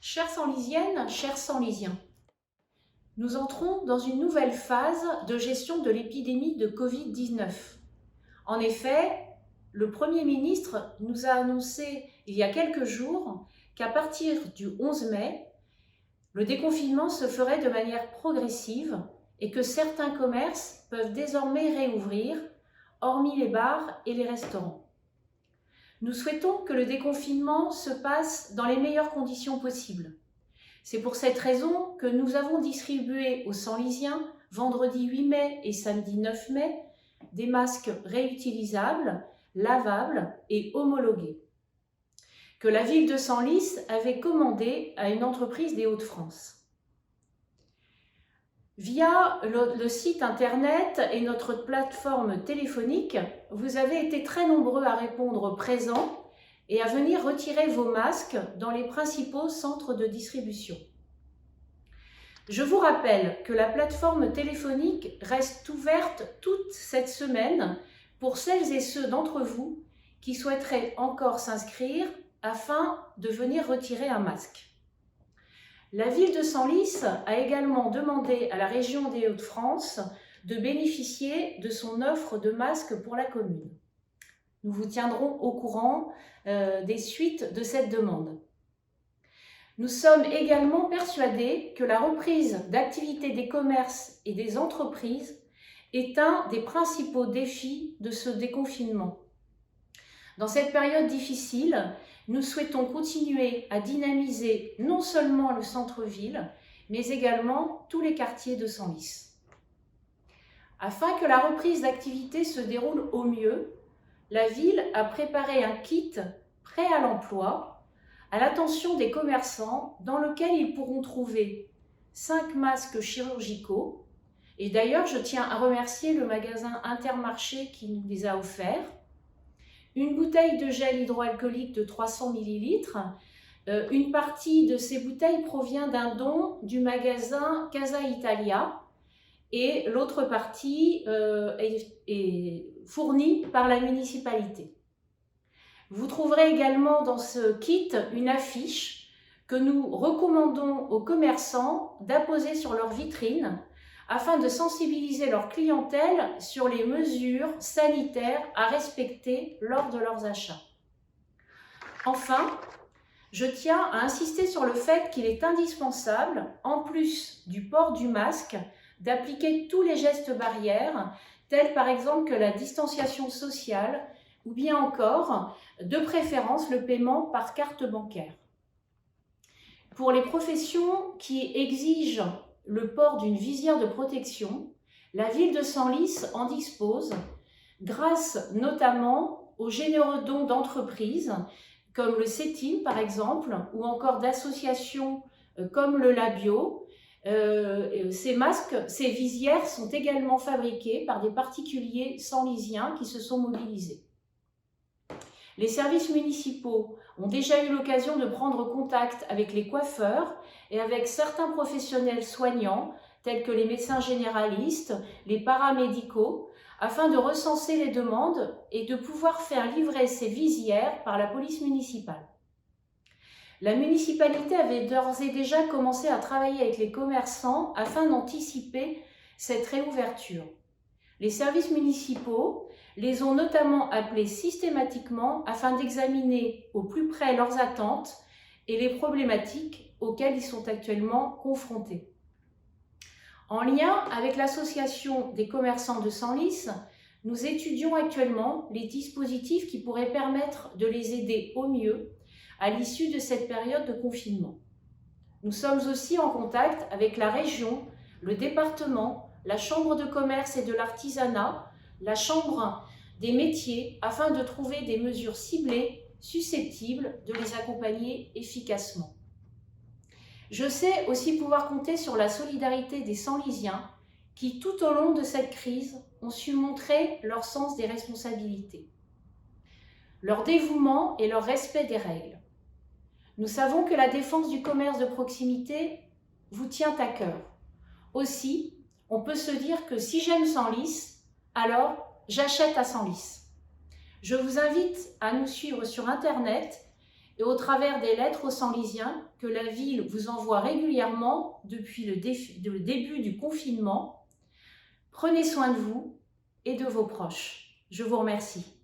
Chères Senlisiennes, chers Senlisiens, nous entrons dans une nouvelle phase de gestion de l'épidémie de Covid-19. En effet, le Premier ministre nous a annoncé il y a quelques jours qu'à partir du 11 mai, le déconfinement se ferait de manière progressive et que certains commerces peuvent désormais réouvrir, hormis les bars et les restaurants. Nous souhaitons que le déconfinement se passe dans les meilleures conditions possibles. C'est pour cette raison que nous avons distribué aux Senlisiens, vendredi 8 mai et samedi 9 mai, des masques réutilisables, lavables et homologués, que la ville de Senlis avait commandé à une entreprise des Hauts-de-France. Via le site internet et notre plateforme téléphonique, vous avez été très nombreux à répondre présent et à venir retirer vos masques dans les principaux centres de distribution. Je vous rappelle que la plateforme téléphonique reste ouverte toute cette semaine pour celles et ceux d'entre vous qui souhaiteraient encore s'inscrire afin de venir retirer un masque. La ville de Senlis a également demandé à la région des Hauts-de-France de bénéficier de son offre de masques pour la commune. Nous vous tiendrons au courant des suites de cette demande. Nous sommes également persuadés que la reprise d'activité des commerces et des entreprises est un des principaux défis de ce déconfinement. Dans cette période difficile, nous souhaitons continuer à dynamiser non seulement le centre-ville, mais également tous les quartiers de Senlis. Afin que la reprise d'activité se déroule au mieux, la ville a préparé un kit prêt à l'emploi à l'attention des commerçants dans lequel ils pourront trouver 5 masques chirurgicaux. Et d'ailleurs, je tiens à remercier le magasin Intermarché qui nous les a offerts. Une bouteille de gel hydroalcoolique de 300 ml. Une partie de ces bouteilles provient d'un don du magasin Casa Italia et l'autre partie est fournie par la municipalité. Vous trouverez également dans ce kit une affiche que nous recommandons aux commerçants d'apposer sur leur vitrine afin de sensibiliser leur clientèle sur les mesures sanitaires à respecter lors de leurs achats. Enfin, je tiens à insister sur le fait qu'il est indispensable, en plus du port du masque, d'appliquer tous les gestes barrières, tels par exemple que la distanciation sociale ou bien encore, de préférence, le paiement par carte bancaire. Pour les professions qui exigent le port d'une visière de protection, la ville de Senlis en dispose grâce notamment aux généreux dons d'entreprises comme le CETIM par exemple ou encore d'associations comme le Labio. Ces masques, ces visières sont également fabriquées par des particuliers senlisiens qui se sont mobilisés. Les services municipaux ont déjà eu l'occasion de prendre contact avec les coiffeurs et avec certains professionnels soignants, tels que les médecins généralistes, les paramédicaux, afin de recenser les demandes et de pouvoir faire livrer ces visières par la police municipale. La municipalité avait d'ores et déjà commencé à travailler avec les commerçants afin d'anticiper cette réouverture. Les services municipaux les ont notamment appelés systématiquement afin d'examiner au plus près leurs attentes et les problématiques auxquelles ils sont actuellement confrontés. En lien avec l'association des commerçants de Senlis, nous étudions actuellement les dispositifs qui pourraient permettre de les aider au mieux à l'issue de cette période de confinement. Nous sommes aussi en contact avec la région, le département, la chambre de commerce et de l'artisanat, la chambre des métiers, afin de trouver des mesures ciblées susceptibles de les accompagner efficacement. Je sais aussi pouvoir compter sur la solidarité des Senlisiens qui, tout au long de cette crise, ont su montrer leur sens des responsabilités, leur dévouement et leur respect des règles. Nous savons que la défense du commerce de proximité vous tient à cœur. Aussi, on peut se dire que si j'aime Senlis, alors j'achète à Senlis. Je vous invite à nous suivre sur Internet et au travers des lettres aux Senlysiens que la ville vous envoie régulièrement depuis le début du confinement. Prenez soin de vous et de vos proches. Je vous remercie.